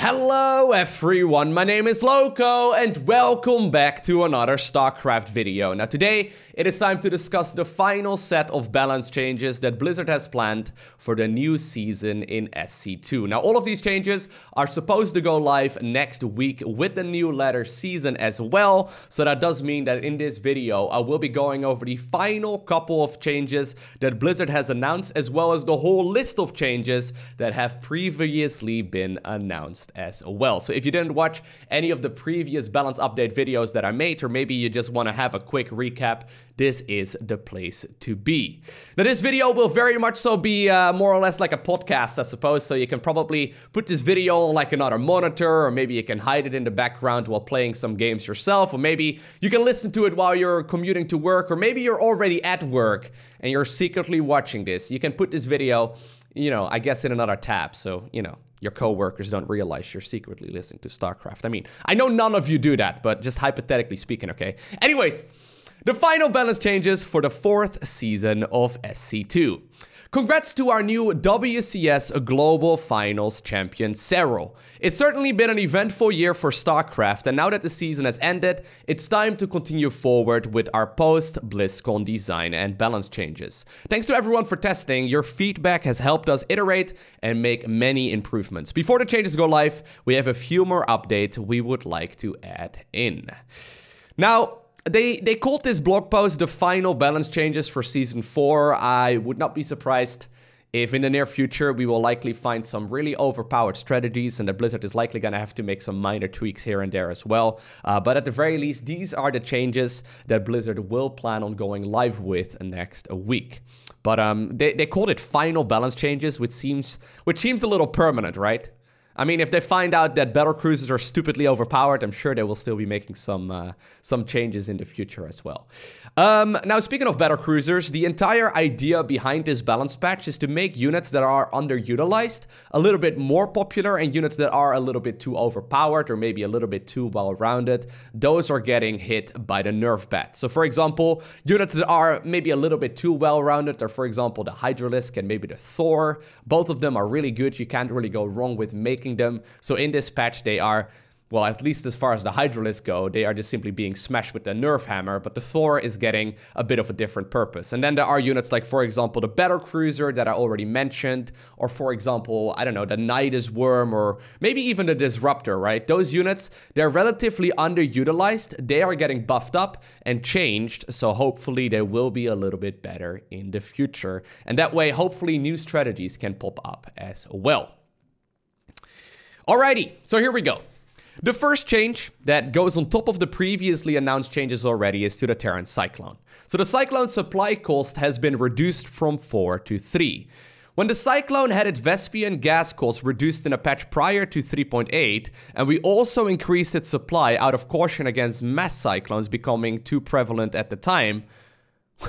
Hello everyone, my name is Lowko and welcome back to another StarCraft video. Now today it is time to discuss the final set of balance changes that Blizzard has planned for the new season in SC2. Now all of these changes are supposed to go live next week with the new ladder season as well. So that does mean that in this video I will be going over the final couple of changes that Blizzard has announced, as well as the whole list of changes that have previously been announced as well. So if you didn't watch any of the previous balance update videos that I made, or maybe you just want to have a quick recap, this is the place to be. Now this video will very much so be more or less like a podcast, I suppose, so you can probably put this video on like another monitor, or maybe you can hide it in the background while playing some games yourself, or maybe you can listen to it while you're commuting to work, or maybe you're already at work and you're secretly watching this. You can put this video, I guess in another tab, so, your coworkers don't realize you're secretly listening to StarCraft. I mean, I know none of you do that, but just hypothetically speaking, okay? Anyways, the final balance changes for the 4th season of SC2. Congrats to our new WCS Global Finals champion, Cyril. It's certainly been an eventful year for StarCraft, and now that the season has ended, it's time to continue forward with our post-BlizzCon design and balance changes. Thanks to everyone for testing. Your feedback has helped us iterate and make many improvements. Before the changes go live, we have a few more updates we would like to add in. Now, They called this blog post the final balance changes for Season 4. I would not be surprised if in the near future we will likely find some really overpowered strategies, and that Blizzard is likely going to have to make some minor tweaks here and there as well. But at the very least, these are the changes that Blizzard will plan on going live with next week. But they called it final balance changes, which seems a little permanent, right? I mean, if they find out that battlecruisers are stupidly overpowered, I'm sure they will still be making some changes in the future as well. Now, speaking of battlecruisers, the entire idea behind this balance patch is to make units that are underutilized a little bit more popular, and units that are a little bit too overpowered or maybe a little bit too well-rounded, those are getting hit by the nerf bat. So, for example, units that are maybe a little bit too well-rounded are, for example, the Hydralisk and maybe the Thor. Both of them are really good. You can't really go wrong with making them. So in this patch they are, well, at least as far as the Hydralisk go, they are just simply being smashed with the nerf hammer, but the Thor is getting a bit of a different purpose. And then there are units like, for example, the Battlecruiser that I already mentioned, or for example, I don't know, the Nidus Worm, or maybe even the Disruptor, right? Those units, they're relatively underutilized. They are getting buffed up and changed, so hopefully they will be a little bit better in the future. And that way, hopefully new strategies can pop up as well. Alrighty, so here we go. The first change that goes on top of the previously announced changes already is to the Terran Cyclone. So the Cyclone supply cost has been reduced from 4 to 3. When the Cyclone had its Vespian gas cost reduced in a patch prior to 3.8, and we also increased its supply out of caution against mass cyclones becoming too prevalent at the time.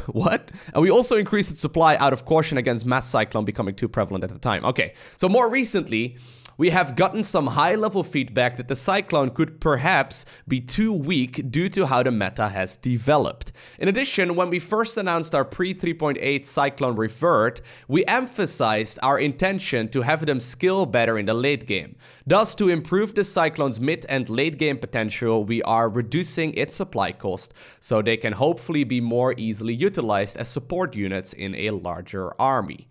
What? And we also increased its supply out of caution against mass cyclone becoming too prevalent at the time. Okay, so more recently, we have gotten some high-level feedback that the Cyclone could perhaps be too weak due to how the meta has developed. In addition, when we first announced our pre-3.8 Cyclone Revert, we emphasized our intention to have them skill better in the late game. Thus, to improve the Cyclone's mid and late game potential, we are reducing its supply cost so they can hopefully be more easily utilized as support units in a larger army.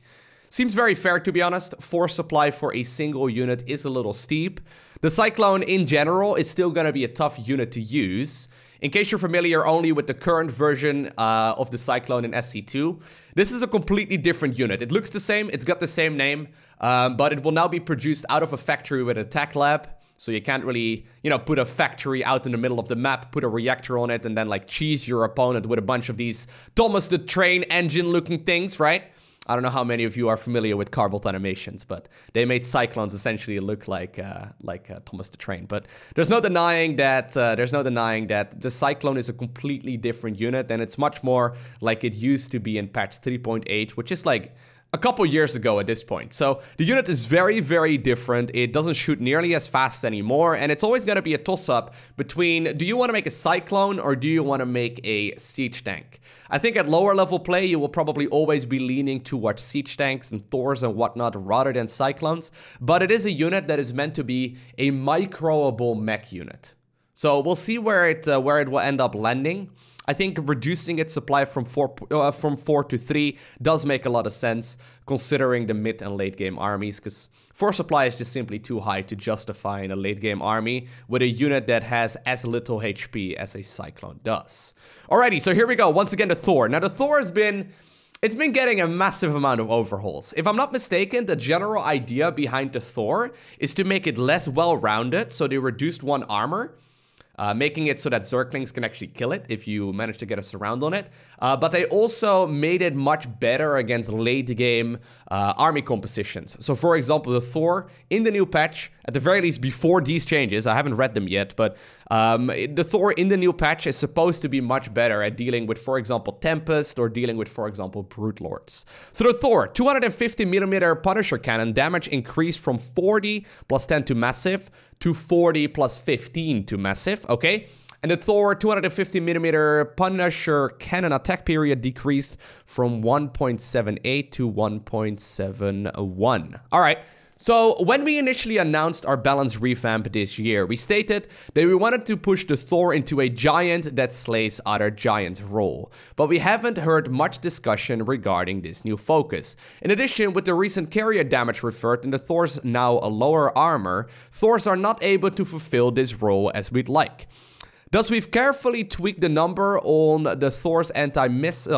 Seems very fair, to be honest. 4 supply for a single unit is a little steep. The Cyclone in general is still going to be a tough unit to use. In case you're familiar only with the current version of the Cyclone in SC2, this is a completely different unit. It looks the same, it's got the same name, but it will now be produced out of a factory with an attack lab. So you can't really, put a factory out in the middle of the map, put a reactor on it, and then like cheese your opponent with a bunch of these Thomas the Train engine looking things, right? I don't know how many of you are familiar with Carbot animations, but they made Cyclones essentially look like Thomas the Train. But there's no denying that the Cyclone is a completely different unit, and it's much more like it used to be in patch 3.8, which is like a couple years ago at this point. So the unit is very, very different. It doesn't shoot nearly as fast anymore, and it's always going to be a toss-up between, do you want to make a Cyclone or do you want to make a Siege Tank? I think at lower level play, you will probably always be leaning towards Siege Tanks and Thors and whatnot rather than Cyclones, but it is a unit that is meant to be a microable mech unit. So we'll see where it will end up landing. I think reducing its supply from 4 to 3 does make a lot of sense, considering the mid and late game armies, because 4 supply is just simply too high to justify in a late game army with a unit that has as little HP as a Cyclone does. Alrighty, so here we go. Once again, the Thor. Now, the Thor has been... It's been getting a massive amount of overhauls. If I'm not mistaken, the general idea behind the Thor is to make it less well-rounded, so they reduced 1 armor. Making it so that Zerglings can actually kill it if you manage to get a surround on it. But they also made it much better against late game army compositions. So for example, the Thor in the new patch, at the very least before these changes, I haven't read them yet, but the Thor in the new patch is supposed to be much better at dealing with, for example, Tempest or dealing with, for example, Brute Lords. So the Thor, 250mm Punisher Cannon, damage increased from 40 plus 10 to massive to 40 plus 15 to massive, okay? And the Thor 250mm Punisher Cannon attack period decreased from 1.78 to 1.71. All right. So when we initially announced our balance revamp this year, we stated that we wanted to push the Thor into a giant that slays other giants role. But we haven't heard much discussion regarding this new focus. In addition, with the recent carrier damage referred and the Thor's now a lower armor, Thors are not able to fulfill this role as we'd like. Thus, we've carefully tweaked the number on the Thor's anti-massive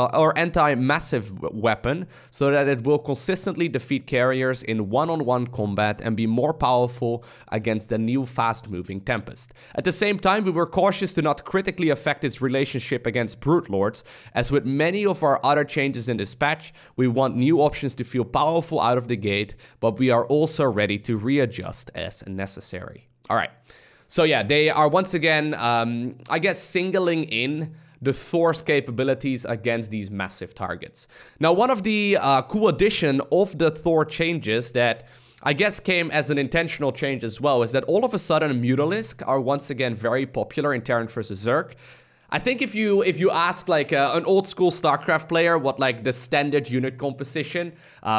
weapon so that it will consistently defeat carriers in one-on-one combat and be more powerful against the new fast-moving Tempest. At the same time, we were cautious to not critically affect its relationship against Brute Lords, as with many of our other changes in this patch, we want new options to feel powerful out of the gate, but we are also ready to readjust as necessary. All right. So yeah, they are once again, I guess, singling in the Thor's capabilities against these massive targets. Now, one of the cool addition of the Thor changes that I guess came as an intentional change as well is that all of a sudden Mutalisk are once again very popular in Terran vs. Zerg. I think if you ask like an old school StarCraft player what like the standard unit composition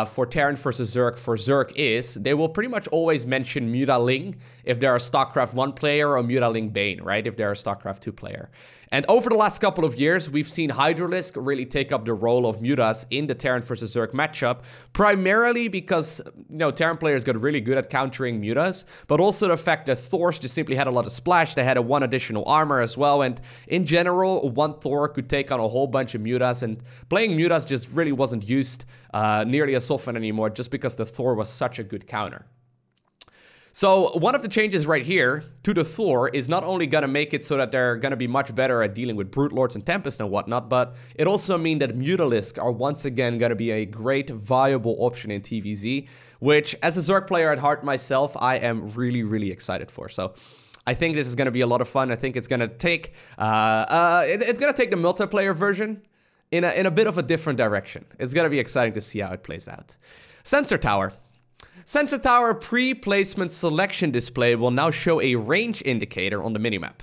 for Terran vs. Zerg for Zerg is, they will pretty much always mention Mutaling if they're a StarCraft 1 player or Mutaling Bane, right? If they're a StarCraft 2 player. And over the last couple of years, we've seen Hydralisk really take up the role of Mutas in the Terran vs. Zerg matchup, primarily because, you know, Terran players got really good at countering Mutas, but also the fact that Thors just simply had a lot of splash. They had a 1 additional armor as well, and in general, 1 Thor could take on a whole bunch of Mutas, and playing Mutas just really wasn't used nearly as often anymore just because the Thor was such a good counter. So one of the changes right here to the Thor is not only going to make it so that they're going to be much better at dealing with Brute Lords and Tempest and whatnot, but it also means that Mutalisk are once again going to be a great viable option in TVZ, which as a Zerg player at heart myself, I am really, really excited for. So I think this is going to be a lot of fun. I think it's going to take it's going to take the multiplayer version in a bit of a different direction. It's going to be exciting to see how it plays out. Sensor Tower. Sensor Tower pre-placement selection display will now show a range indicator on the minimap.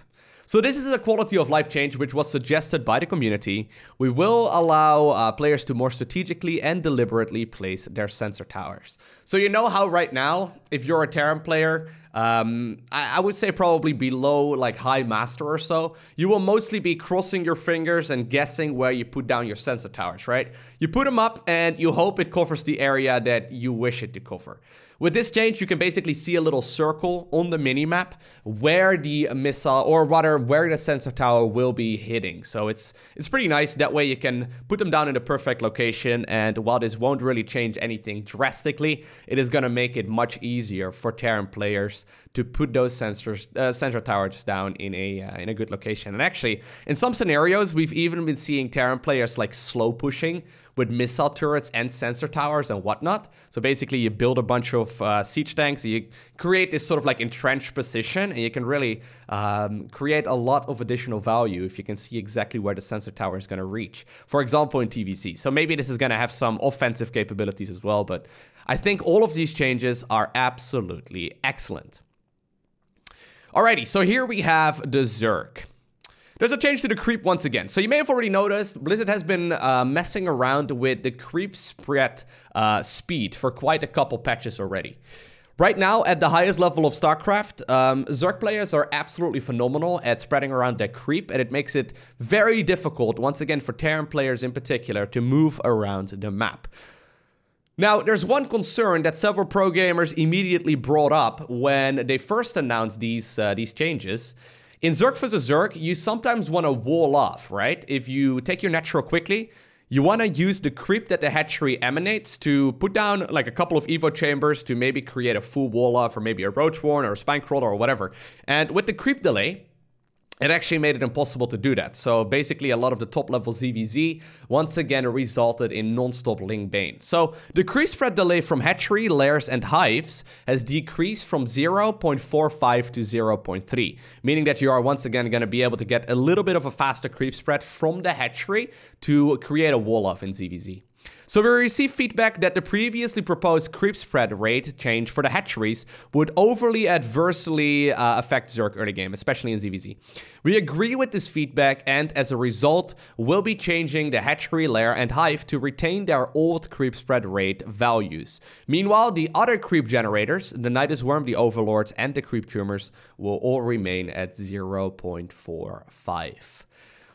So this is a quality of life change which was suggested by the community. We will allow players to more strategically and deliberately place their sensor towers. So you know how right now, if you're a Terran player, I would say probably below like High Master or so, you will mostly be crossing your fingers and guessing where you put down your sensor towers, right? You put them up and you hope it covers the area that you wish it to cover. With this change, you can basically see a little circle on the minimap where the missile, or rather where the sensor tower will be hitting. So it's pretty nice. That way you can put them down in the perfect location, and while this won't really change anything drastically, it is going to make it much easier for Terran players to put those sensor towers down in a good location. And actually, in some scenarios, we've even been seeing Terran players like slow pushing with missile turrets and sensor towers and whatnot. So basically you build a bunch of siege tanks, you create this sort of like entrenched position, and you can really create a lot of additional value if you can see exactly where the sensor tower is going to reach. For example, in TVC. So maybe this is going to have some offensive capabilities as well, but I think all of these changes are absolutely excellent. Alrighty, so here we have the Zerg. There's a change to the creep once again. So you may have already noticed, Blizzard has been messing around with the creep spread speed for quite a couple patches already. Right now, at the highest level of StarCraft, Zerg players are absolutely phenomenal at spreading around their creep, and it makes it very difficult, once again for Terran players in particular, to move around the map. Now, there's one concern that several pro gamers immediately brought up when they first announced these changes. In Zerg vs. Zerg, you sometimes want to wall off, right? If you take your natural quickly, you want to use the creep that the hatchery emanates to put down like a couple of Evo chambers to maybe create a full wall off, or maybe a Roach Warren or a Spine Crawler or whatever. And with the creep delay, it actually made it impossible to do that. So basically a lot of the top level ZVZ once again resulted in non-stop Ling Bane. So the creep spread delay from hatchery, lairs and hives has decreased from 0.45 to 0.3, meaning that you are once again going to be able to get a little bit of a faster creep spread from the hatchery to create a wall off in ZVZ. So we received feedback that the previously proposed creep spread rate change for the hatcheries would overly adversely affect Zerg early game, especially in ZVZ. We agree with this feedback, and as a result, we'll be changing the hatchery, lair, and hive to retain their old creep spread rate values. Meanwhile, the other creep generators, the Nidus Worm, the Overlords, and the creep tumors will all remain at 0.45.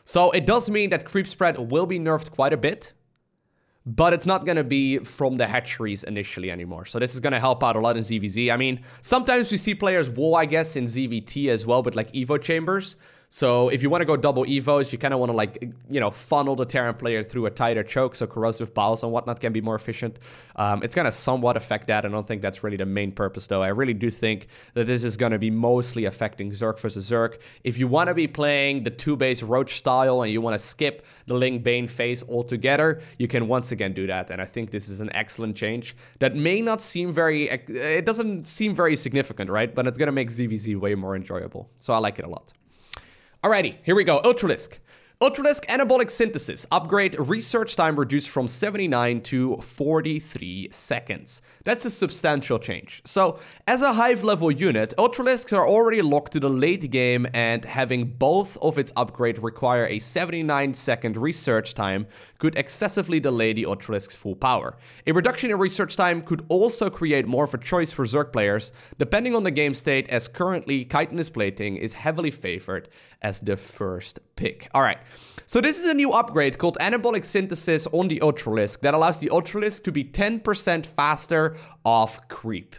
So it does mean that creep spread will be nerfed quite a bit, but it's not going to be from the hatcheries initially anymore. So this is going to help out a lot in ZVZ. I mean, sometimes we see players wall, I guess, in ZVT as well, with like Evo chambers. So if you want to go double Evos, you kind of want to like, you know, funnel the Terran player through a tighter choke, so corrosive bowels and whatnot can be more efficient. It's going to somewhat affect that. I don't think that's really the main purpose, though. I really do think that this is going to be mostly affecting Zerg versus Zerg. If you want to be playing the 2-base Roach style and you want to skip the Ling Bane phase altogether, you can once again do that. And I think this is an excellent change that may not seem very, it doesn't seem very significant, right? But it's going to make ZVZ way more enjoyable. So I like it a lot. Alrighty, here we go. Ultralisk. Ultralisk Anabolic Synthesis upgrade research time reduced from 79 to 43 seconds. That's a substantial change. So, as a hive level unit, Ultralisks are already locked to the late game, and having both of its upgrade require a 79-second research time could excessively delay the Ultralisk's full power. A reduction in research time could also create more of a choice for Zerg players, depending on the game state, as currently chitinous plating is heavily favored as the first pick. Alright, so this is a new upgrade called Anabolic Synthesis on the Ultralisk that allows the Ultralisk to be 10% faster off creep.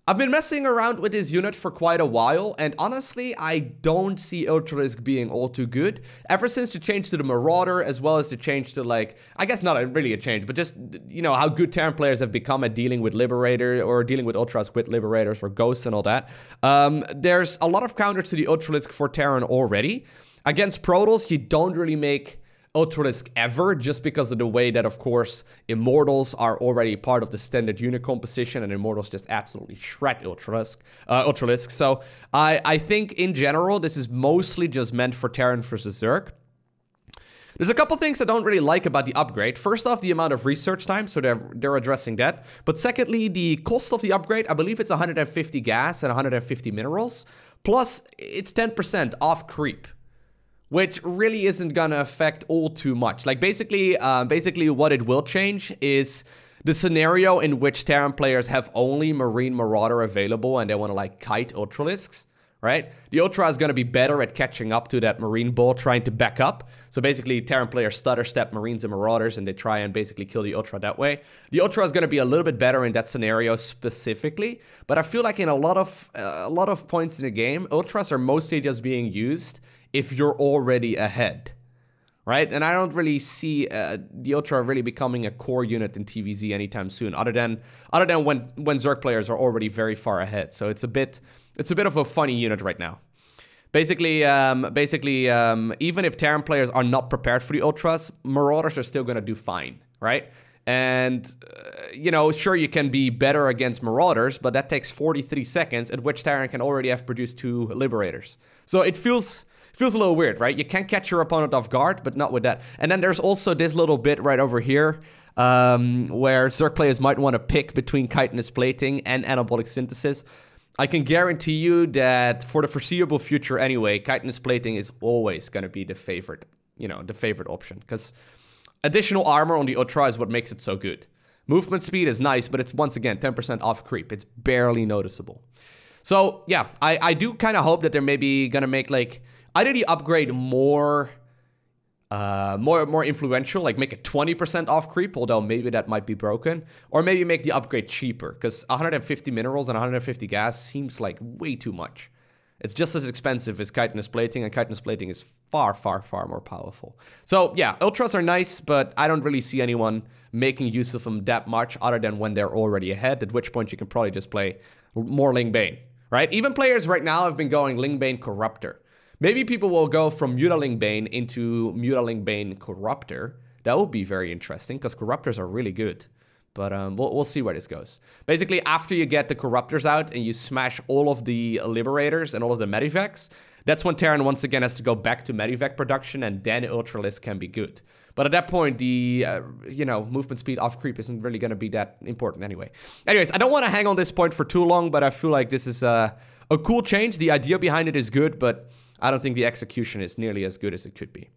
I've been messing around with this unit for quite a while, and honestly, I don't see Ultralisk being all too good. Ever since the change to the Marauder, as well as the change to, like, I guess not really a change, but just, you know, how good Terran players have become at dealing with Liberator, or dealing with Ultras with Liberators, or Ghosts and all that. There's a lot of counters to the Ultralisk for Terran already. Against Protoss, you don't really make Ultralisk ever, just because of the way that, of course, Immortals are already part of the standard unit composition, and Immortals just absolutely shred Ultralisk. So I think in general, this is mostly just meant for Terran versus Zerg. There's a couple things I don't really like about the upgrade. First off, the amount of research time, so they're addressing that. But secondly, the cost of the upgrade, I believe it's 150 gas and 150 minerals. Plus, it's 10% off creep, which really isn't gonna affect all too much. Like basically what it will change is the scenario in which Terran players have only Marine Marauder available and they wanna like kite Ultralisks, right? The Ultra is gonna be better at catching up to that Marine ball trying to back up. So basically Terran players stutter step Marines and Marauders and they try and basically kill the Ultra that way. The Ultra is gonna be a little bit better in that scenario specifically, but I feel like in a lot of points in the game, Ultras are mostly just being used if you're already ahead, right? And I don't really see the Ultra really becoming a core unit in TVZ anytime soon, other than when Zerg players are already very far ahead. So it's a bit of a funny unit right now. Basically, even if Terran players are not prepared for the Ultras, Marauders are still going to do fine, right? And, you know, sure, you can be better against Marauders, but that takes 43 seconds, at which Terran can already have produced 2 Liberators. So it feels a little weird, right? You can catch your opponent off guard, but not with that. And then there's also this little bit right over here, where Zerg players might want to pick between chitinous plating and anabolic synthesis. I can guarantee you that for the foreseeable future anyway, chitinous plating is always going to be the favorite, you know, the favorite option. Because additional armor on the Ultra is what makes it so good. Movement speed is nice, but it's once again 10% off creep. It's barely noticeable. So yeah, I do kind of hope that they're maybe going to make like either the upgrade more influential, like make it 20% off creep, although maybe that might be broken, or maybe make the upgrade cheaper, because 150 minerals and 150 gas seems like way too much. It's just as expensive as chitinous plating, and chitinous plating is far, far, far more powerful. So yeah, Ultras are nice, but I don't really see anyone making use of them that much other than when they're already ahead, at which point you can probably just play more Ling Bane, right? Even players right now have been going Ling Bane Corruptor. Maybe people will go from Mutaling Bane into Mutaling Bane Corruptor. That would be very interesting, because Corruptors are really good. But we'll see where this goes. Basically, after you get the Corruptors out and you smash all of the Liberators and all of the Medivacs, that's when Terran once again has to go back to Medivac production, and then Ultralisk can be good. But at that point, the, you know, movement speed off creep isn't really going to be that important anyway. Anyways, I don't want to hang on this point for too long, but I feel like this is a cool change. The idea behind it is good, but I don't think the execution is nearly as good as it could be.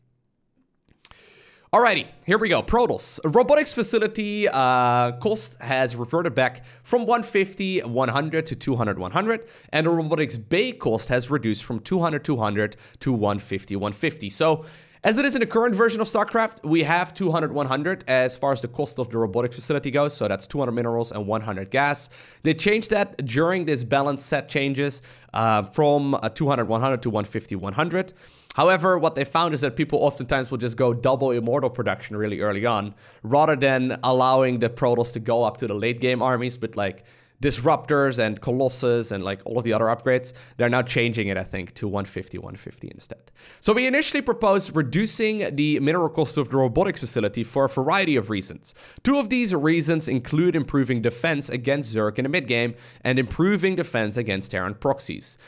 Alrighty, here we go. Protoss. Robotics facility cost has reverted back from 150, 100 to 200, 100. And the robotics bay cost has reduced from 200, 200 to 150, 150. So, as it is in the current version of StarCraft, we have 200, 100 as far as the cost of the robotics facility goes. So that's 200 minerals and 100 gas. They changed that during this balance set changes from 200, 100 to 150, 100. However, what they found is that people oftentimes will just go double Immortal production really early on, rather than allowing the Protoss to go up to the late game armies with like Disruptors and Colossus and like all of the other upgrades. They're now changing it, I think, to 150, 150 instead. So we initially proposed reducing the mineral cost of the robotics facility for a variety of reasons. 2 of these reasons include improving defense against Zerg in the mid game and improving defense against Terran proxies.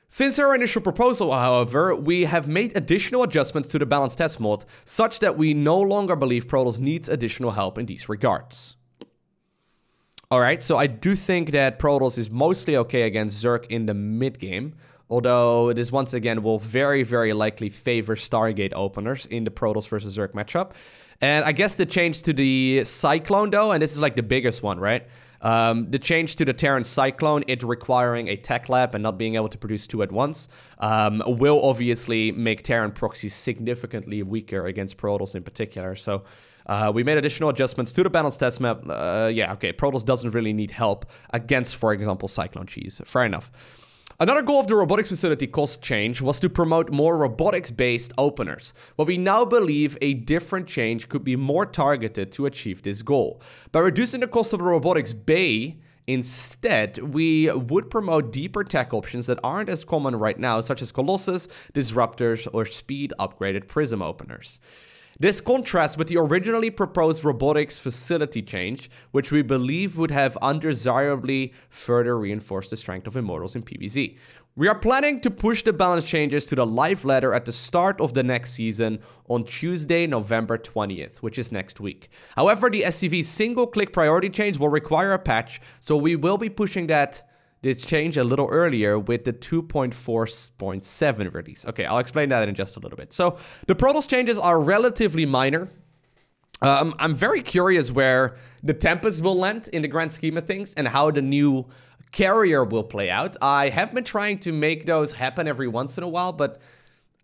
Since our initial proposal, however, we have made additional adjustments to the balanced test mode, such that we no longer believe Protoss needs additional help in these regards. Alright, so I do think that Protoss is mostly okay against Zerg in the mid game, although this once again will very, very likely favor Stargate openers in the Protoss versus Zerg matchup. And I guess the change to the Cyclone though, and this is like the biggest one, right? The change to the Terran Cyclone, it requiring a tech lab and not being able to produce 2 at once, will obviously make Terran proxies significantly weaker against Protoss in particular. So we made additional adjustments to the balanced test map. Yeah, okay, Protoss doesn't really need help against, for example, Cyclone Cheese. Fair enough. Another goal of the robotics facility cost change was to promote more robotics-based openers, but we now believe a different change could be more targeted to achieve this goal. By reducing the cost of the robotics bay, instead, we would promote deeper tech options that aren't as common right now, such as Colossus, Disruptors, or speed-upgraded Prism openers. This contrasts with the originally proposed robotics facility change, which we believe would have undesirably further reinforced the strength of Immortals in PvZ. We are planning to push the balance changes to the live ladder at the start of the next season on Tuesday, November 20th, which is next week. However, the SCV single-click priority change will require a patch, so we will be pushing this change a little earlier with the 2.4.7 release. Okay, I'll explain that in just a little bit. So the Protoss changes are relatively minor. I'm very curious where the Tempest will land in the grand scheme of things and how the new carrier will play out. I have been trying to make those happen every once in a while, but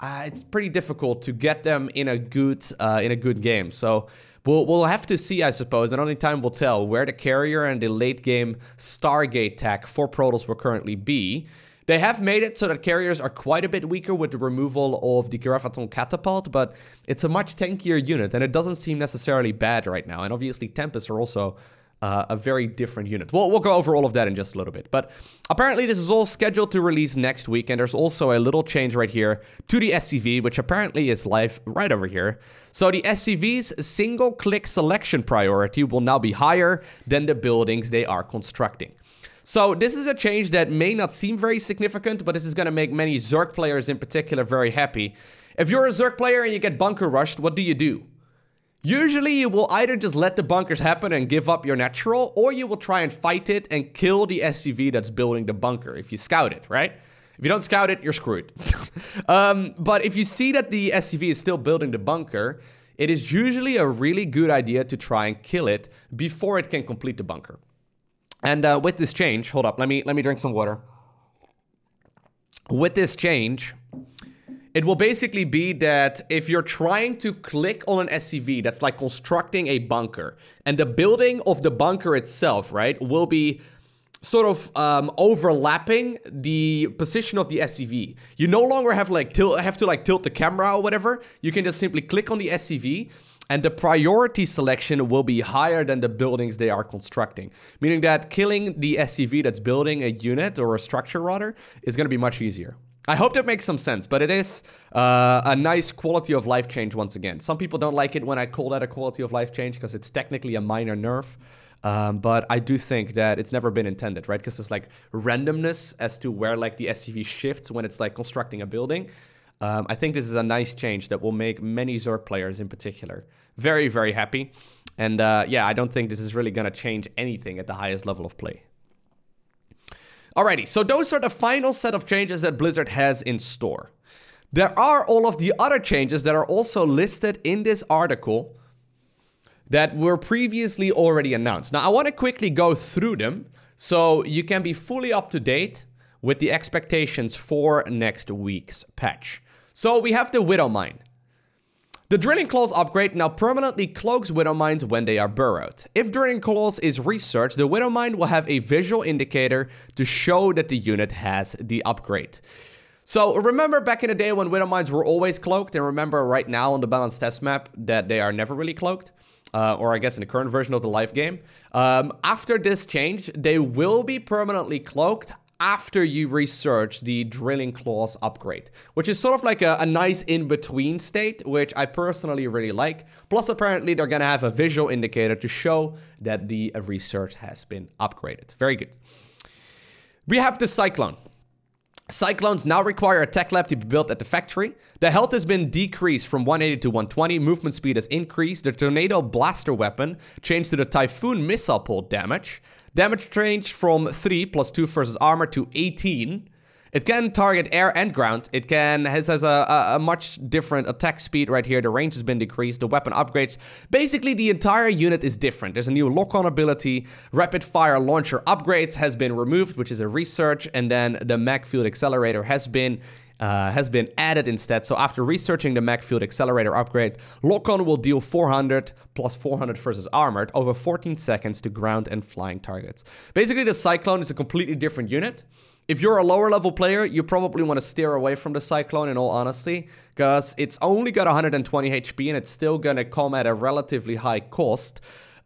it's pretty difficult to get them in a good game. So we'll have to see, I suppose, and only time will tell where the carrier and the late game Stargate tech for Protoss will currently be. They have made it so that carriers are quite a bit weaker with the removal of the Gravaton Catapult, but it's a much tankier unit, and it doesn't seem necessarily bad right now. And obviously Tempests are also a very different unit. We'll go over all of that in just a little bit. But apparently this is all scheduled to release next week, and there's also a little change right here to the SCV, which apparently is live right over here. So the SCV's single-click selection priority will now be higher than the buildings they are constructing. So this is a change that may not seem very significant, but this is going to make many Zerg players in particular very happy. If you're a Zerg player and you get bunker rushed, what do? Usually you will either just let the bunkers happen and give up your natural, or you will try and fight it and kill the SCV that's building the bunker if you scout it, right? If you don't scout it, you're screwed. But if you see that the SCV is still building the bunker, it is usually a really good idea to try and kill it before it can complete the bunker. And with this change, hold up, let me drink some water. With this change, it will basically be that if you're trying to click on an SCV that's like constructing a bunker, and the building of the bunker itself, right, will be sort of overlapping the position of the SCV. You no longer have to tilt the camera or whatever. You can just simply click on the SCV, and the priority selection will be higher than the buildings they are constructing. Meaning that killing the SCV that's building a unit, or a structure rather, is going to be much easier. I hope that makes some sense, but it is a nice quality of life change once again. Some people don't like it when I call that a quality of life change because it's technically a minor nerf. But I do think that it's never been intended, right? Because there's like randomness as to where like the SCV shifts when it's like constructing a building. I think this is a nice change that will make many Zerg players in particular very, very happy. And yeah, I don't think this is really going to change anything at the highest level of play. Alrighty, so those are the final set of changes that Blizzard has in store. There are all of the other changes that are also listed in this article that were previously already announced. Now, I want to quickly go through them so you can be fully up to date with the expectations for next week's patch. So we have the Widow Mine. The Drilling Claws upgrade now permanently cloaks Widow Mines when they are burrowed. If Drilling Claws is researched, the Widow Mine will have a visual indicator to show that the unit has the upgrade. So remember back in the day when Widow Mines were always cloaked, and remember right now on the balanced test map that they are never really cloaked? Or I guess in the current version of the live game. After this change, they will be permanently cloaked after you research the Drilling Claws upgrade, which is sort of like a nice in-between state, which I personally really like. Plus, apparently, they're going to have a visual indicator to show that the research has been upgraded. Very good. We have the Cyclone. Cyclones now require a tech lab to be built at the factory. The health has been decreased from 180 to 120. Movement speed has increased. The Tornado Blaster weapon changed to the Typhoon Missile Pole damage. Damage changed from 3 plus 2 versus armor to 18. It can target air and ground. It has a much different attack speed right here. The range has been decreased. The weapon upgrades. Basically, the entire unit is different. There's a new lock-on ability. Rapid fire launcher upgrades has been removed, which is a research. And then the mag field accelerator has been added instead. So after researching the mag field accelerator upgrade, lock-on will deal 400 plus 400 versus armored over 14 seconds to ground and flying targets. Basically, the Cyclone is a completely different unit. If you're a lower level player, you probably want to steer away from the Cyclone in all honesty, because it's only got 120 HP and it's still gonna come at a relatively high cost.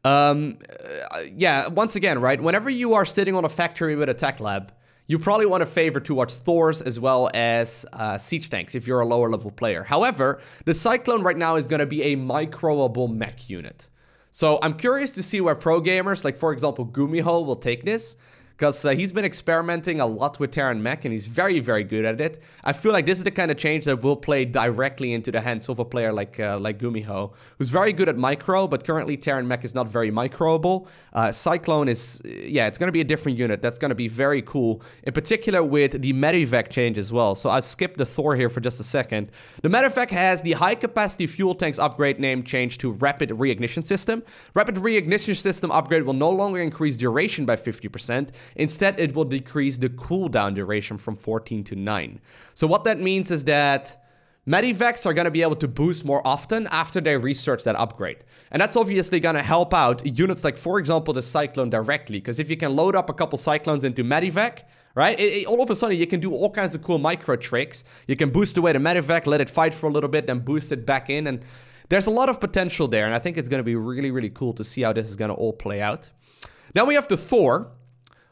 Yeah, once again, right, whenever you are sitting on a factory with a tech lab, you probably want to favor towards Thors as well as siege tanks if you're a lower level player. However, the Cyclone right now is gonna be a microable mech unit. So I'm curious to see where pro gamers, like for example Gumiho, will take this. Because he's been experimenting a lot with Terran Mech, and he's very, very good at it. I feel like this is the kind of change that will play directly into the hands of a player like Gumiho, who's very good at micro, but currently Terran Mech is not very microable. Cyclone is, yeah, it's going to be a different unit. That's going to be very cool, in particular with the Medivac change as well. So I'll skip the Thor here for just a second. The Medivac has the high-capacity fuel tanks upgrade name changed to Rapid Reignition System. Rapid Reignition System upgrade will no longer increase duration by 50%. Instead, it will decrease the cooldown duration from 14 to 9. So what that means is that Medivacs are going to be able to boost more often after they research that upgrade. And that's obviously going to help out units like, for example, the Cyclone directly. Because if you can load up a couple Cyclones into Medivac, right, all of a sudden you can do all kinds of cool micro tricks. You can boost away the Medivac, let it fight for a little bit, then boost it back in. And there's a lot of potential there. And I think it's going to be really, really cool to see how this is going to all play out. Now we have the Thor.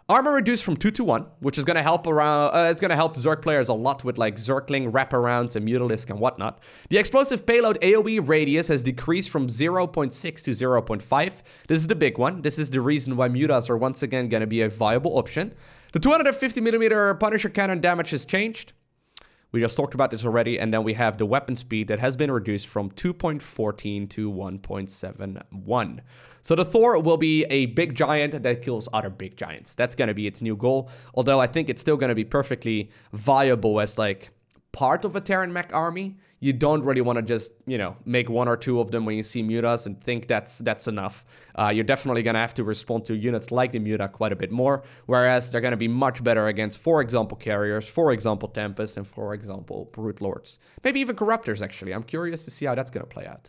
Armor reduced from 2 to 1, which is going to help it's going to help Zerg players a lot with like Zergling wraparounds and Mutalisk and whatnot. The explosive payload AoE radius has decreased from 0.6 to 0.5. This is the big one. This is the reason why Mutas are once again going to be a viable option. The 250mm Punisher cannon damage has changed. We just talked about this already. And then we have the weapon speed that has been reduced from 2.14 to 1.71. So the Thor will be a big giant that kills other big giants. That's going to be its new goal. Although I think it's still going to be perfectly viable as like part of a Terran mech army. You don't really want to just, you know, make 1 or 2 of them when you see Mutas and think that's enough. You're definitely going to have to respond to units like the Muta quite a bit more. Whereas they're going to be much better against, for example, carriers, for example, Tempest, and for example, Brute Lords. Maybe even Corruptors, actually. I'm curious to see how that's going to play out.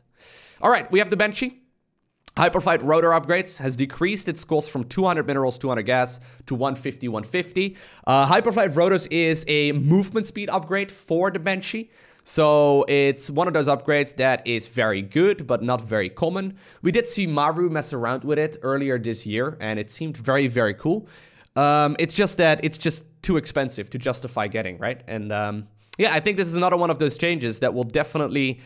All right, we have the Banshee. Hyperfight rotor upgrades has decreased its cost from 200 minerals, 200 gas to 150, 150. Hyperfight rotors is a movement speed upgrade for the Banshee. So it's one of those upgrades that is very good, but not very common. We did see Maru mess around with it earlier this year, and it seemed very, very cool. It's just that it's just too expensive to justify getting, right? And yeah, I think this is another one of those changes that will definitely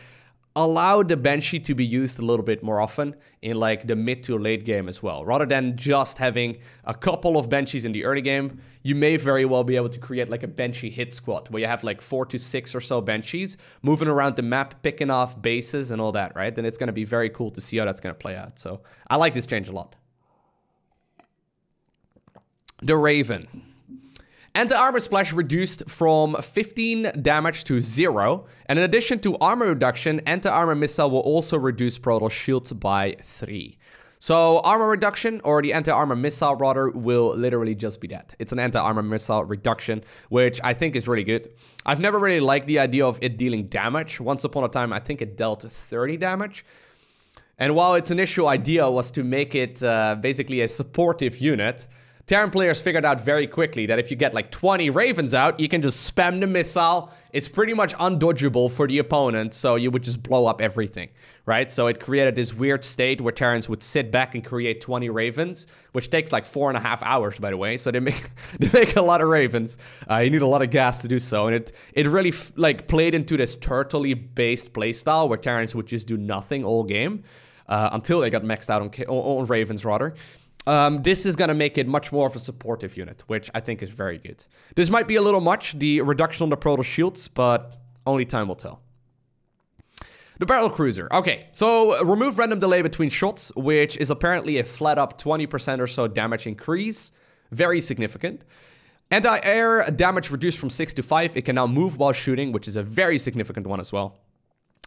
allow the Banshee to be used a little bit more often in like the mid to late game as well. Rather than just having a couple of Banshees in the early game, you may very well be able to create like a Banshee hit squad where you have like 4 to 6 or so Banshees moving around the map, picking off bases and all that, right? Then it's going to be very cool to see how that's going to play out. So I like this change a lot. The Raven. Anti-armor splash reduced from 15 damage to 0. And in addition to armor reduction, anti-armor missile will also reduce Protoss shields by 3. So armor reduction, or the anti-armor missile rather, will literally just be that. It's an anti-armor missile reduction, which I think is really good. I've never really liked the idea of it dealing damage. Once upon a time, I think it dealt 30 damage. And while its initial idea was to make it basically a supportive unit, Terran players figured out very quickly that if you get like 20 Ravens out, you can just spam the missile. It's pretty much undodgeable for the opponent, so you would just blow up everything, right? So it created this weird state where Terrans would sit back and create 20 Ravens, which takes like 4.5 hours, by the way. So they make a lot of Ravens. You need a lot of gas to do so, and it really like played into this turtley-based playstyle where Terrans would just do nothing all game until they got maxed out on Ravens, rather. This is going to make it much more of a supportive unit, which I think is very good. This might be a little much, the reduction on the Protoss shields, but only time will tell. The Battle Cruiser. Okay, so remove random delay between shots, which is apparently a flat up 20% or so damage increase. Very significant. Anti-air damage reduced from 6 to 5. It can now move while shooting, which is a very significant one as well.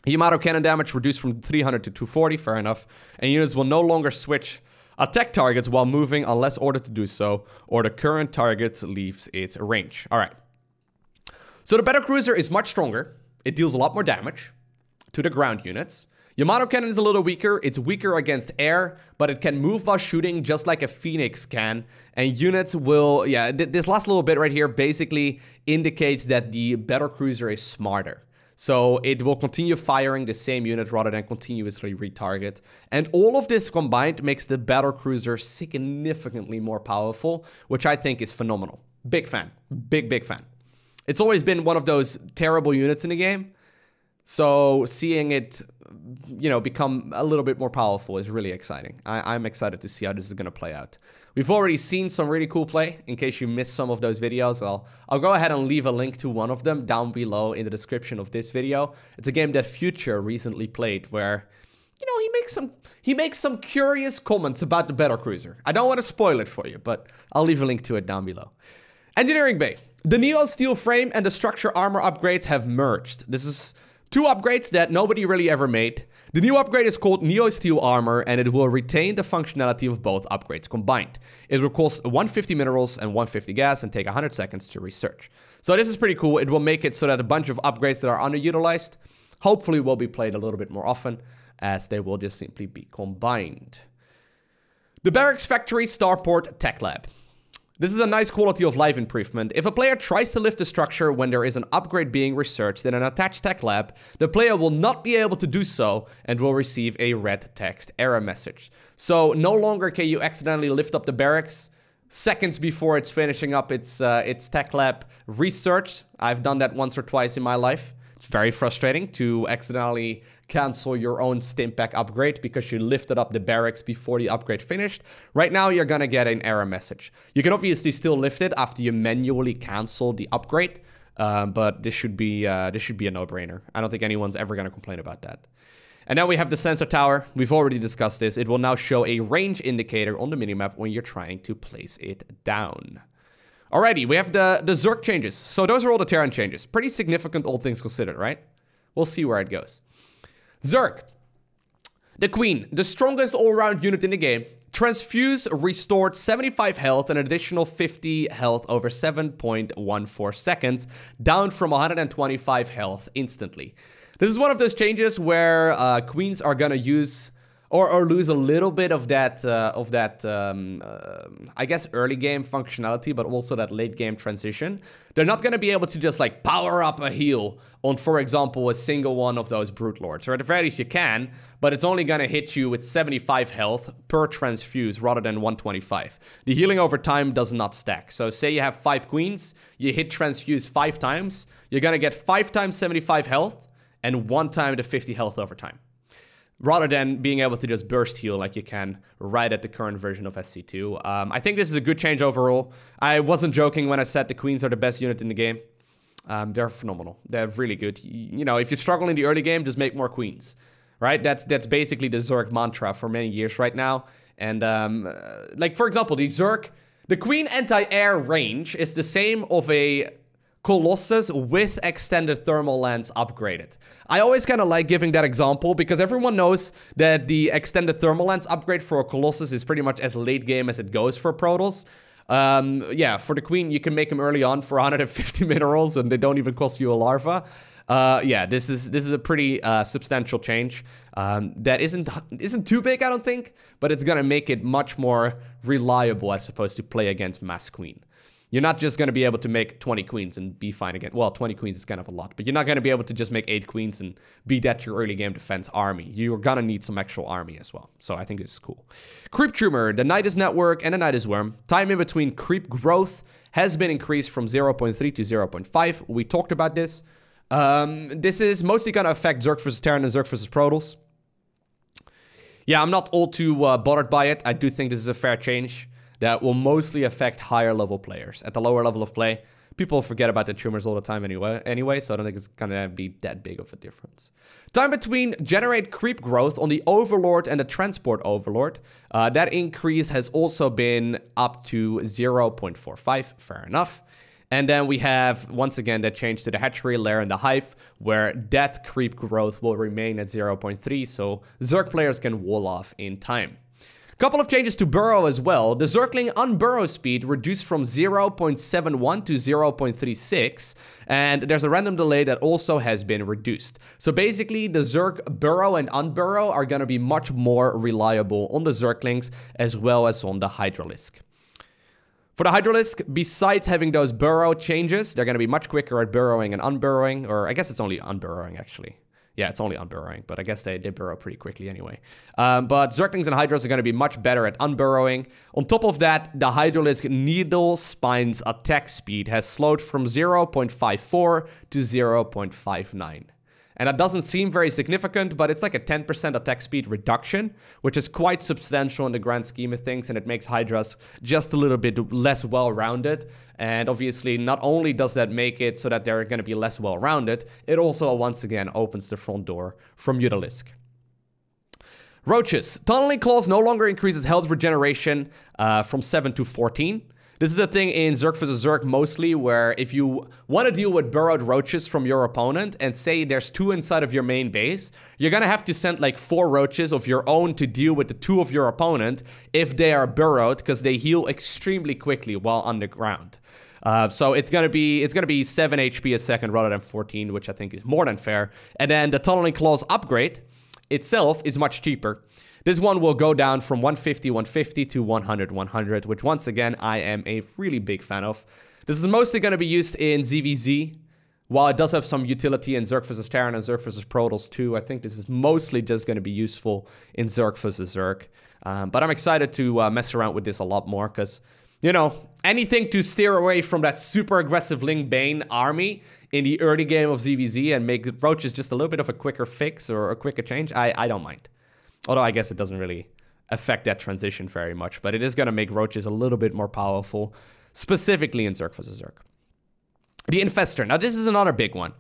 Yamato cannon damage reduced from 300 to 240, fair enough. And units will no longer switch attack targets while moving unless ordered to do so, or the current target leaves its range. Alright. So the Battle Cruiser is much stronger. It deals a lot more damage to the ground units. Yamato cannon is a little weaker. It's weaker against air, but it can move while shooting just like a Phoenix can. And units will, yeah, this last little bit right here basically indicates that the Battle Cruiser is smarter. So it will continue firing the same unit rather than continuously retarget. And all of this combined makes the Battle Cruiser significantly more powerful, which I think is phenomenal. Big fan. Big fan. It's always been one of those terrible units in the game. So seeing it, you know, become a little bit more powerful is really exciting. I'm excited to see how this is going to play out. We've already seen some really cool play. In case you missed some of those videos, I'll go ahead and leave a link to one of them down below in the description of this video. It's a game that Future recently played where, you know, he makes some curious comments about the Battle Cruiser. I don't want to spoil it for you, but I'll leave a link to it down below. Engineering Bay. The Neo Steel frame and the structure armor upgrades have merged. This is 2 upgrades that nobody really ever made. The new upgrade is called Neo Steel Armor, and it will retain the functionality of both upgrades combined. It will cost 150 minerals and 150 gas and take 100 seconds to research. So this is pretty cool. It will make it so that a bunch of upgrades that are underutilized hopefully will be played a little bit more often, as they will just simply be combined. The Barracks Factory Starport Tech Lab. This is a nice quality of life improvement. If a player tries to lift a structure when there is an upgrade being researched in an attached tech lab, the player will not be able to do so and will receive a red text error message. So no longer can you accidentally lift up the barracks seconds before it's finishing up its tech lab research. I've done that once or twice in my life. It's very frustrating to accidentally cancel your own Stimpak upgrade because you lifted up the barracks before the upgrade finished. Right now, you're gonna get an error message. You can obviously still lift it after you manually cancel the upgrade, but this should be a no-brainer. I don't think anyone's ever gonna complain about that. And now we have the sensor tower. We've already discussed this. It will now show a range indicator on the minimap when you're trying to place it down. Alrighty, we have the Zerg changes. So those are all the Terran changes. Pretty significant, all things considered, right? We'll see where it goes. Zerg. The Queen, the strongest all-round unit in the game. Transfuse restored 75 health and an additional 50 health over 7.14 seconds, down from 125 health instantly. This is one of those changes where Queens are gonna use or lose a little bit of that, I guess, early game functionality, but also that late game transition. They're not going to be able to just like power up a heal on, for example, a single one of those Brute Lords. Or at the very least you can, but it's only going to hit you with 75 health per transfuse rather than 125. The healing over time does not stack. So say you have 5 Queens, you hit transfuse 5 times, you're going to get 5 times 75 health and 1 time the 50 health over time, rather than being able to just burst heal like you can right at the current version of SC2. I think this is a good change overall. I wasn't joking when I said the Queens are the best unit in the game. They're phenomenal. They're really good. You know, if you struggle in the early game, just make more Queens, right? That's basically the Zerg mantra for many years right now. And like, for example, the Queen anti-air range is the same of a Colossus with extended thermal lens upgraded. I always kind of like giving that example because everyone knows that the extended thermal lens upgrade for a Colossus is pretty much as late game as it goes for Protoss. Yeah, for the Queen, you can make them early on for 150 minerals and they don't even cost you a larva. Yeah, this is a pretty substantial change. That isn't too big, I don't think, but it's gonna make it much more reliable, I suppose, to play against Mass Queen. You're not just going to be able to make 20 Queens and be fine again. Well, 20 Queens is kind of a lot, but you're not going to be able to just make 8 Queens and be that your early game defense army. You're going to need some actual army as well. So I think this is cool. Creep Tumor, the Nidus Network, and the Nidus Worm. Time in between creep growth has been increased from 0.3 to 0.5. We talked about this. This is mostly going to affect Zerg versus Terran and Zerg versus Protoss. Yeah, I'm not all too bothered by it. I do think this is a fair change that will mostly affect higher level players. At the lower level of play, people forget about the tumors all the time anyway, so I don't think it's gonna be that big of a difference. Time between generate creep growth on the Overlord and the Transport Overlord. That increase has also been up to 0.45, fair enough. And then we have, once again, that change to the Hatchery, Lair, and the Hive, where that creep growth will remain at 0.3, so Zerg players can wall off in time. Couple of changes to burrow as well. The Zergling unburrow speed reduced from 0.71 to 0.36, and there's a random delay that also has been reduced. So basically, the Zerg burrow and unburrow are going to be much more reliable on the Zerglings as well as on the Hydralisk. For the Hydralisk, besides having those burrow changes, they're going to be much quicker at burrowing and unburrowing, or I guess it's only unburrowing actually. Yeah, it's only unburrowing, but I guess they burrow pretty quickly anyway. But Zerglings and Hydras are going to be much better at unburrowing. On top of that, the Hydralisk Needle Spine's attack speed has slowed from 0.54 to 0.59. And that doesn't seem very significant, but it's like a 10% attack speed reduction, which is quite substantial in the grand scheme of things, and it makes Hydras just a little bit less well-rounded. And obviously, not only does that make it so that they're going to be less well-rounded, it also, once again, opens the front door from Mutalisk. Roaches. Tunneling Claws no longer increases health regeneration from 7 to 14. This is a thing in Zerg vs. Zerg mostly, where if you want to deal with burrowed roaches from your opponent, and say there's 2 inside of your main base, you're gonna have to send like 4 roaches of your own to deal with the 2 of your opponent if they are burrowed, because they heal extremely quickly while underground. So it's gonna be 7 HP a second rather than 14, which I think is more than fair. And then the Tunneling Claws upgrade itself is much cheaper. This one will go down from 150, 150 to 100, 100, which once again, I am a really big fan of. This is mostly going to be used in ZVZ. While it does have some utility in Zerg vs. Terran and Zerg vs. Protoss too, I think this is mostly just going to be useful in Zerg vs. Zerg. But I'm excited to mess around with this a lot more because, you know, anything to steer away from that super aggressive Ling Bane army in the early game of ZVZ and make Roaches just a little bit of a quicker fix or a quicker change, I don't mind. Although I guess it doesn't really affect that transition very much, but it is going to make Roaches a little bit more powerful, specifically in Zerg vs. Zerg. The Infestor. Now, this is another big one.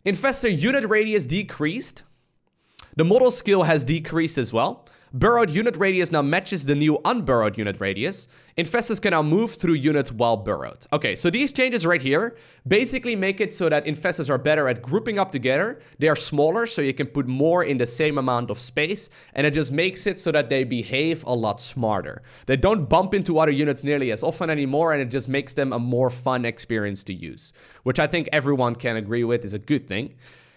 Infestor unit radius decreased. The model skill has decreased as well. Burrowed unit radius now matches the new unburrowed unit radius. Infestors can now move through units while burrowed. Okay, so these changes right here basically make it so that infestors are better at grouping up together. They are smaller, so you can put more in the same amount of space. And it just makes it so that they behave a lot smarter. They don't bump into other units nearly as often anymore, and it just makes them a more fun experience to use. Which I think everyone can agree with is a good thing.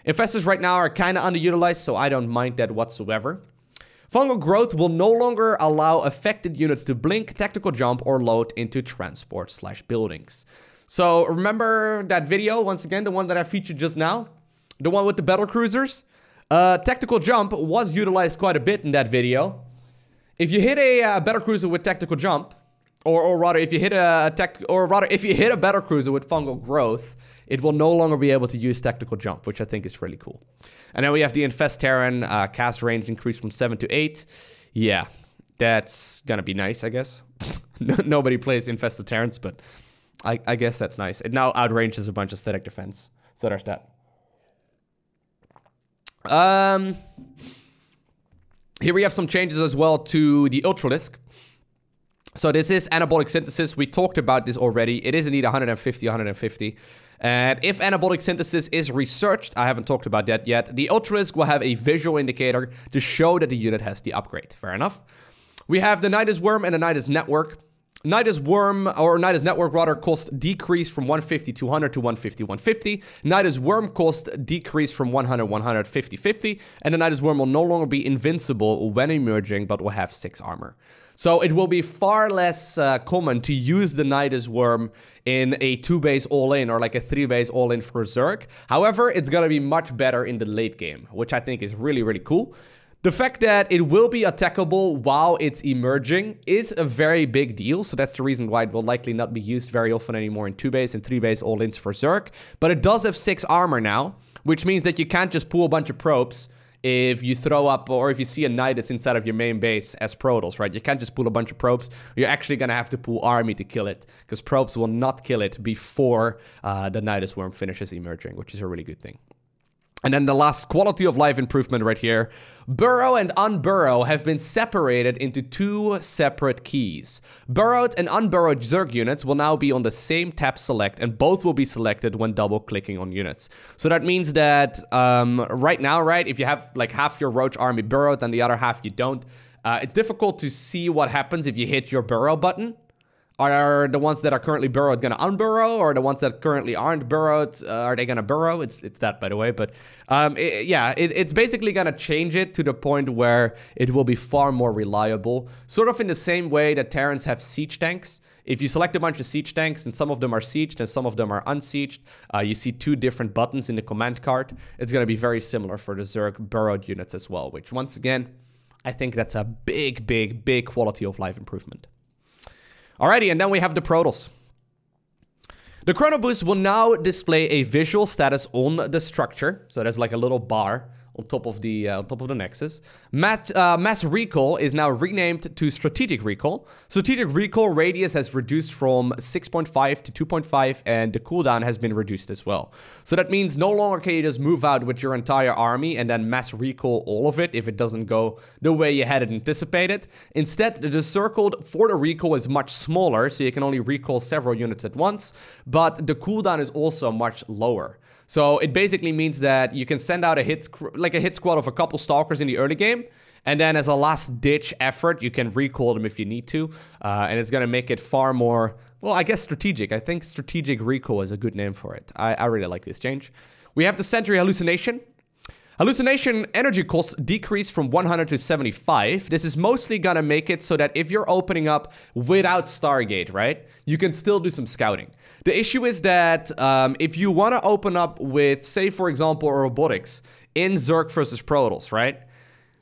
Infestors right now are kind of underutilized, so I don't mind that whatsoever. Fungal growth will no longer allow affected units to blink, tactical jump, or load into transport/buildings. So remember that video, once again, the one that I featured just now? The one with the battle cruisers? Tactical jump was utilized quite a bit in that video. If you hit a battle cruiser with tactical jump, or rather if you hit a battle cruiser with fungal growth, it will no longer be able to use tactical jump, which I think is really cool. And then we have the Infest Terran cast range increased from 7 to 8. Yeah, that's gonna be nice, I guess. Nobody plays Infested Terrans, but I guess that's nice. It now outranges a bunch of static defense. So there's that. Here we have some changes as well to the Ultralisk. So this is anabolic synthesis. We talked about this already. It is indeed 150, 150. And if anabolic synthesis is researched, I haven't talked about that yet, the Ultralisk will have a visual indicator to show that the unit has the upgrade. Fair enough. We have the Nidus Worm and the Nidus Network. Nidus Worm, or Nidus Network rather, cost decrease from 150, 200 to 150, 150. Nidus Worm cost decrease from 100, 100, 50, 50. And the Nidus Worm will no longer be invincible when emerging, but will have 6 armor. So it will be far less common to use the Nidus Worm in a 2-base all-in or like a 3-base all-in for Zerg. However, it's gonna be much better in the late game, which I think is really, really cool. The fact that it will be attackable while it's emerging is a very big deal. So that's the reason why it will likely not be used very often anymore in 2-base and 3-base all-ins for Zerg. But it does have 6 armor now, which means that you can't just pull a bunch of probes if you throw up or if you see a Nidus inside of your main base as Protoss, right? You can't just pull a bunch of probes. You're actually going to have to pull army to kill it, because probes will not kill it before the Nidus Worm finishes emerging, which is a really good thing. And then the last quality of life improvement right here. Burrow and Unburrow have been separated into 2 separate keys. Burrowed and Unburrowed Zerg units will now be on the same tab select, and both will be selected when double clicking on units. So that means that right now, right, if you have like half your Roach army burrowed and the other half you don't, it's difficult to see what happens if you hit your burrow button. Are the ones that are currently burrowed gonna unburrow, or the ones that currently aren't burrowed, are they gonna burrow? It's that, by the way, but it's basically gonna change it to the point where it will be far more reliable. Sort of in the same way that Terrans have siege tanks. If you select a bunch of siege tanks, and some of them are sieged and some of them are unsieged, you see 2 different buttons in the command card. It's gonna be very similar for the Zerg burrowed units as well, which once again, I think that's a big, big, big quality of life improvement. Alrighty, and then we have the Protoss. The Chrono Boost will now display a visual status on the structure. So there's like a little bar on top of the Nexus. Mass Recall is now renamed to Strategic Recall. Strategic Recall radius has reduced from 6.5 to 2.5, and the cooldown has been reduced as well. So that means no longer can you just move out with your entire army and then mass recall all of it if it doesn't go the way you had it anticipated. Instead, the circled for the recall is much smaller, so you can only recall several units at once, but the cooldown is also much lower. So it basically means that you can send out a hit squad of a couple Stalkers in the early game, and then as a last-ditch effort, you can recall them if you need to, and it's going to make it far more, well, I guess strategic. I think Strategic Recall is a good name for it. I really like this change. We have the Sentry Hallucination. Hallucination energy cost decreased from 100 to 75. This is mostly gonna make it so that if you're opening up without Stargate, right, you can still do some scouting. The issue is that if you want to open up with, say, for example, robotics in Zerg versus Protoss, right?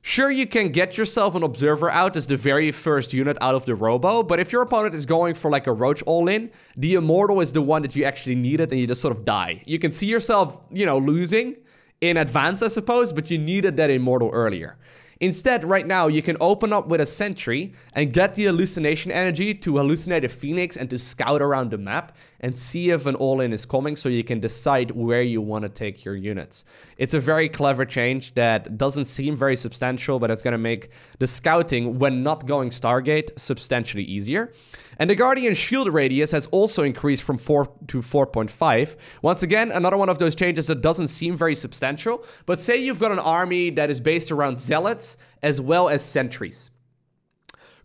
Sure, you can get yourself an observer out as the very first unit out of the robo, but if your opponent is going for like a roach all-in, the immortal is the one that you actually needed and you just sort of die. You can see yourself, you know, losing in advance, I suppose, but you needed that immortal earlier. Instead, right now, you can open up with a sentry and get the hallucination energy to hallucinate a phoenix and to scout around the map and see if an all-in is coming so you can decide where you want to take your units. It's a very clever change that doesn't seem very substantial, but it's going to make the scouting when not going Stargate substantially easier. And the Guardian shield radius has also increased from 4 to 4.5. Once again, another one of those changes that doesn't seem very substantial, but say you've got an army that is based around zealots as well as sentries.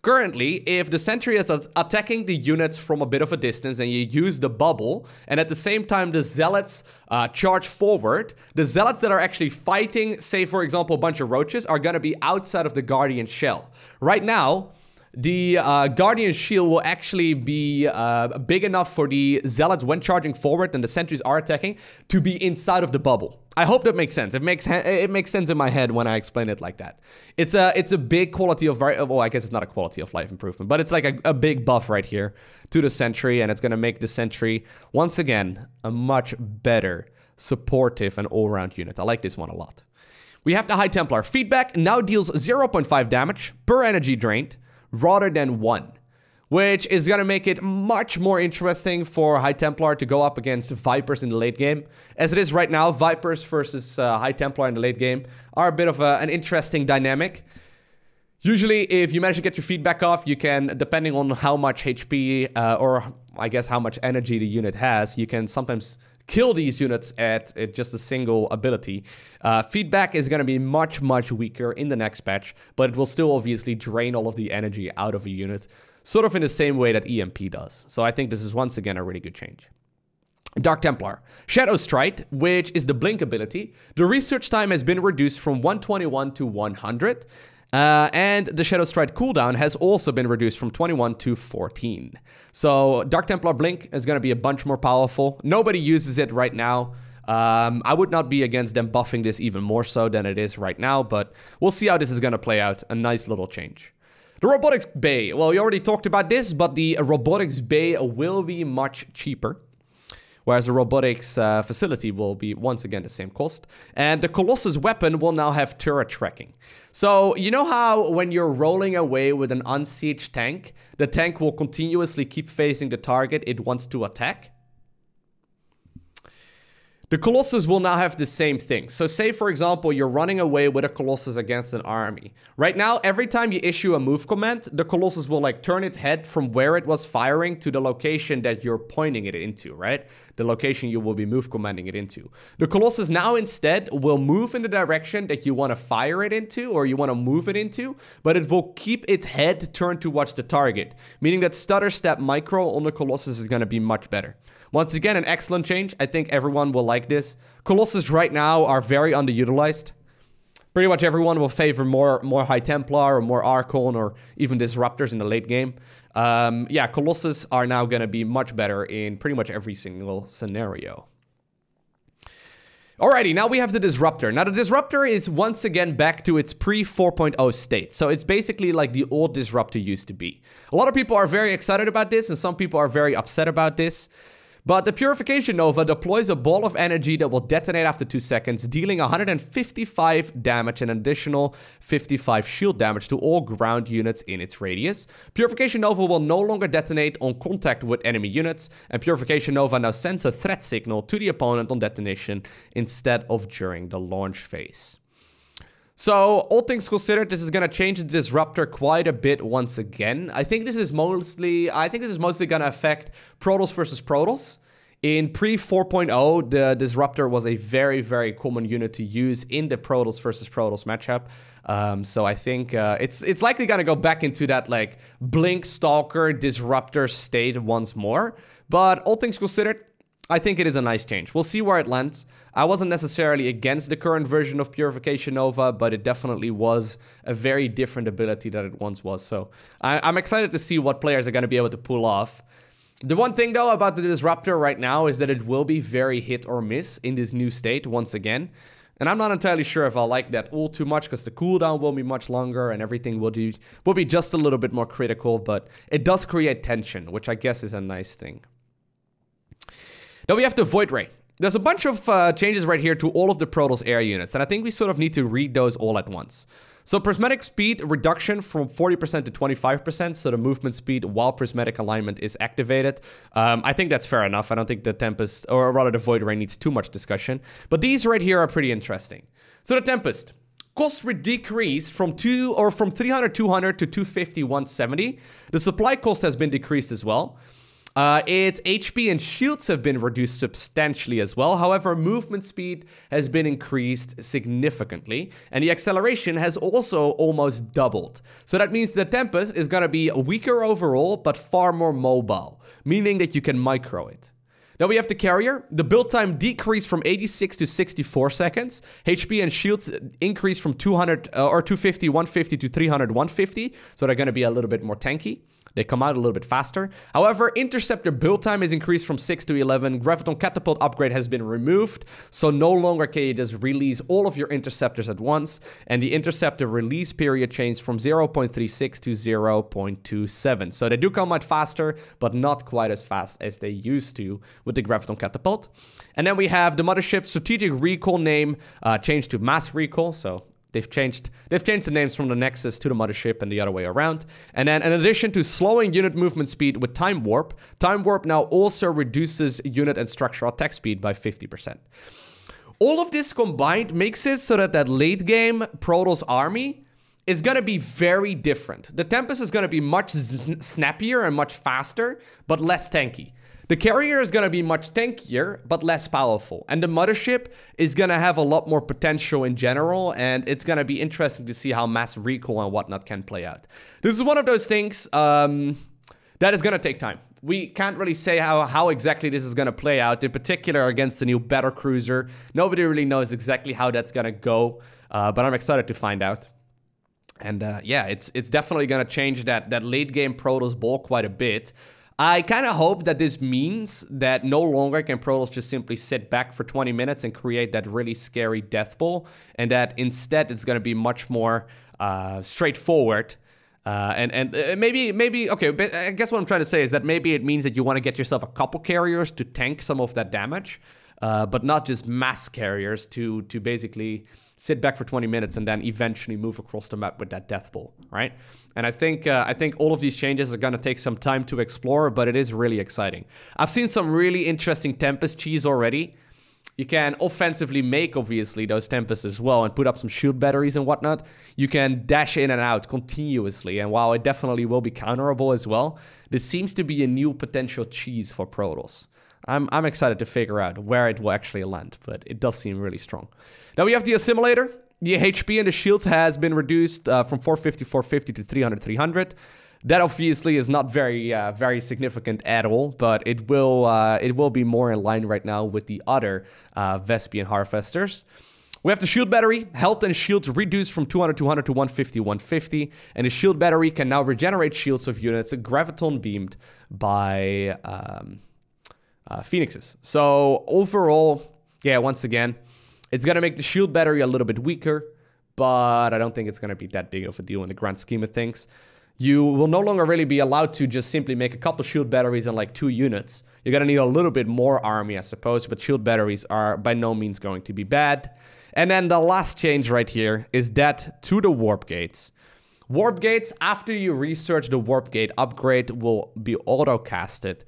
Currently, if the sentry is attacking the units from a bit of a distance and you use the bubble, and at the same time the zealots charge forward, the zealots that are actually fighting, say for example a bunch of roaches, are going to be outside of the Guardian shell. Right now, the Guardian shield will actually be big enough for the zealots when charging forward and the sentries are attacking to be inside of the bubble. I hope that makes sense. It makes sense in my head when I explain it like that. It's a big quality of, well, I guess it's not a quality of life improvement, but it's like a big buff right here to the sentry, and it's going to make the sentry, once again, a much better supportive and all-around unit. I like this one a lot. We have the High Templar. Feedback now deals 0.5 damage per energy drained, rather than 1, which is going to make it much more interesting for High Templar to go up against Vipers in the late game. As it is right now, Vipers versus High Templar in the late game are a bit of an interesting dynamic. Usually, if you manage to get your feedback off, you can, depending on how much HP or I guess how much energy the unit has, you can sometimes kill these units at just a single ability. Feedback is going to be much, much weaker in the next patch, but it will still obviously drain all of the energy out of a unit, sort of in the same way that EMP does. So I think this is once again a really good change. Dark Templar. Shadow Strike, which is the blink ability. The research time has been reduced from 121 to 100. And the Shadow Strike cooldown has also been reduced from 21 to 14. So Dark Templar Blink is going to be a bunch more powerful. Nobody uses it right now. I would not be against them buffing this even more so than it is right now, but we'll see how this is going to play out. A nice little change. The Robotics Bay. Well, we already talked about this, but the Robotics Bay will be much cheaper, whereas the robotics facility will be once again the same cost. And the Colossus weapon will now have turret tracking. So you know how when you're rolling away with an unsieged tank, the tank will continuously keep facing the target it wants to attack? The Colossus will now have the same thing. So say, for example, you're running away with a Colossus against an army. Right now, every time you issue a move command, the Colossus will like turn its head from where it was firing to the location that you're pointing it into, right? The location you will be move commanding it into. The Colossus now instead will move in the direction that you want to fire it into or you want to move it into, but it will keep its head turned towards the target, meaning that stutter step micro on the Colossus is going to be much better. Once again, an excellent change. I think everyone will like this. Colossus right now are very underutilized. Pretty much everyone will favor more High Templar or more Archon or even Disruptors in the late game. Yeah, Colossus are now going to be much better in pretty much every single scenario. Alrighty, now we have the Disruptor. Now the Disruptor is once again back to its pre-4.0 state. So it's basically like the old Disruptor used to be. A lot of people are very excited about this and some people are very upset about this. But the Purification Nova deploys a ball of energy that will detonate after 2 seconds, dealing 155 damage and an additional 55 shield damage to all ground units in its radius. Purification Nova will no longer detonate on contact with enemy units, and Purification Nova now sends a threat signal to the opponent on detonation instead of during the launch phase. So, all things considered, this is going to change the Disruptor quite a bit once again. I think this is mostly going to affect Protoss versus Protoss. In pre-4.0, the Disruptor was a very, very common unit to use in the Protoss versus Protoss matchup. So I think it's likely going to go back into that like Blink Stalker Disruptor state once more. But all things considered, I think it is a nice change. We'll see where it lands. I wasn't necessarily against the current version of Purification Nova, but it definitely was a very different ability than it once was. So I'm excited to see what players are going to be able to pull off. The one thing, though, about the Disruptor right now is that it will be very hit or miss in this new state once again. And I'm not entirely sure if I like that all too much, because the cooldown will be much longer and everything will be just a little bit more critical, but it does create tension, which I guess is a nice thing. Then we have the Void Ray. There's a bunch of changes right here to all of the Protoss air units, and I think we sort of need to read those all at once. So prismatic speed reduction from 40% to 25%, so the movement speed while prismatic alignment is activated. I think that's fair enough. I don't think the Tempest, or rather the Void Ray, needs too much discussion. But these right here are pretty interesting. So the Tempest. Costs were decreased from 300, 200 to 250, 170. The supply cost has been decreased as well. Its HP and shields have been reduced substantially as well. However, movement speed has been increased significantly, and the acceleration has also almost doubled. So that means the Tempest is going to be weaker overall, but far more mobile, meaning that you can micro it. Then we have the Carrier. The build time decreased from 86 to 64 seconds. HP and shields increased from 250, 150 to 300, 150. So they're going to be a little bit more tanky. They come out a little bit faster. However, Interceptor build time is increased from 6 to 11. Graviton Catapult upgrade has been removed. So no longer can you just release all of your Interceptors at once. And the Interceptor release period changed from 0.36 to 0.27. So they do come out faster, but not quite as fast as they used to with the Graviton Catapult. And then we have the Mothership Strategic Recall name changed to Mass Recall. So they've changed the names from the Nexus to the Mothership and the other way around. And then in addition to slowing unit movement speed with Time Warp now also reduces unit and structural attack speed by 50%. All of this combined makes it so that late game Protoss army is going to be very different. The Tempest is going to be much snappier and much faster, but less tanky. The Carrier is going to be much tankier, but less powerful. And the Mothership is going to have a lot more potential in general, and it's going to be interesting to see how Mass Recall and whatnot can play out. This is one of those things that is going to take time. We can't really say how exactly this is going to play out, in particular against the new Battlecruiser. Nobody really knows exactly how that's going to go, but I'm excited to find out. And yeah, it's definitely going to change that late game Protoss ball quite a bit. I kind of hope that this means that no longer can Protoss just simply sit back for 20 minutes and create that really scary death ball, and that instead it's going to be much more straightforward. And maybe, okay, but I guess what I'm trying to say is that maybe it means that you want to get yourself a couple carriers to tank some of that damage, but not just mass carriers to basically sit back for 20 minutes and then eventually move across the map with that death ball, right? And I think all of these changes are going to take some time to explore, but it is really exciting. I've seen some really interesting Tempest cheese already. You can offensively make, obviously, those Tempests as well and put up some shield batteries and whatnot. You can dash in and out continuously, and while it definitely will be counterable as well, this seems to be a new potential cheese for Protoss. I'm excited to figure out where it will actually land, but it does seem really strong. Now we have the Assimilator. The HP and the shields has been reduced from 450, 450 to 300, 300. That obviously is not very significant at all, but it will be more in line right now with the other Vespian Harvesters. We have the shield battery. Health and shields reduced from 200, 200 to 150, 150. And the shield battery can now regenerate shields of units graviton beamed by Phoenixes. So overall, yeah, once again, it's going to make the shield battery a little bit weaker, but I don't think it's going to be that big of a deal in the grand scheme of things. You will no longer really be allowed to just simply make a couple shield batteries and like 2 units. You're going to need a little bit more army, I suppose, but shield batteries are by no means going to be bad. And then the last change right here is that to the warp gates. Warp gates, after you research the warp gate upgrade, will be auto-casted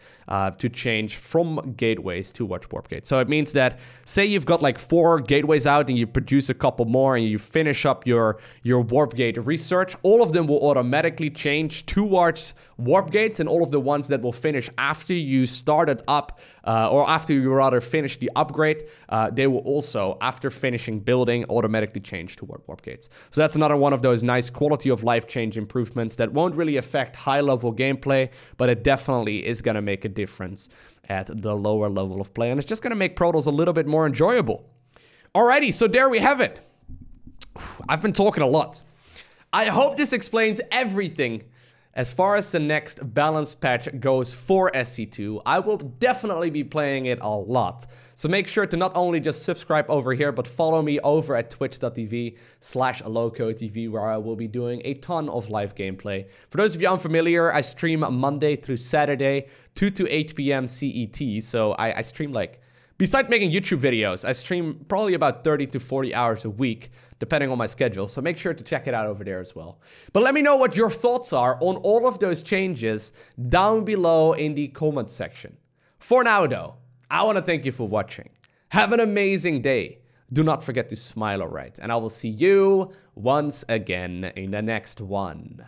to change from gateways towards warp gates. So it means that, say you've got like 4 gateways out and you produce a couple more and you finish up your warp gate research, all of them will automatically change towards warp gates, and all of the ones that will finish after you started up, or after you rather finish the upgrade, they will also, after finishing building, automatically change toward warp gates. So that's another one of those nice quality of life change improvements that won't really affect high-level gameplay, but it definitely is going to make a difference at the lower level of play, and it's just going to make Protoss a little bit more enjoyable. Alrighty, so there we have it. I've been talking a lot. I hope this explains everything as far as the next balance patch goes for SC2. I will definitely be playing it a lot. So make sure to not only just subscribe over here, but follow me over at twitch.tv/LowkoTV, where I will be doing a ton of live gameplay. For those of you unfamiliar, I stream Monday through Saturday, 2 to 8 p.m. CET. So I stream like, besides making YouTube videos, I stream probably about 30 to 40 hours a week, depending on my schedule, so make sure to check it out over there as well. But let me know what your thoughts are on all of those changes down below in the comment section. For now though, I want to thank you for watching. Have an amazing day. Do not forget to smile, alright? And I will see you once again in the next one.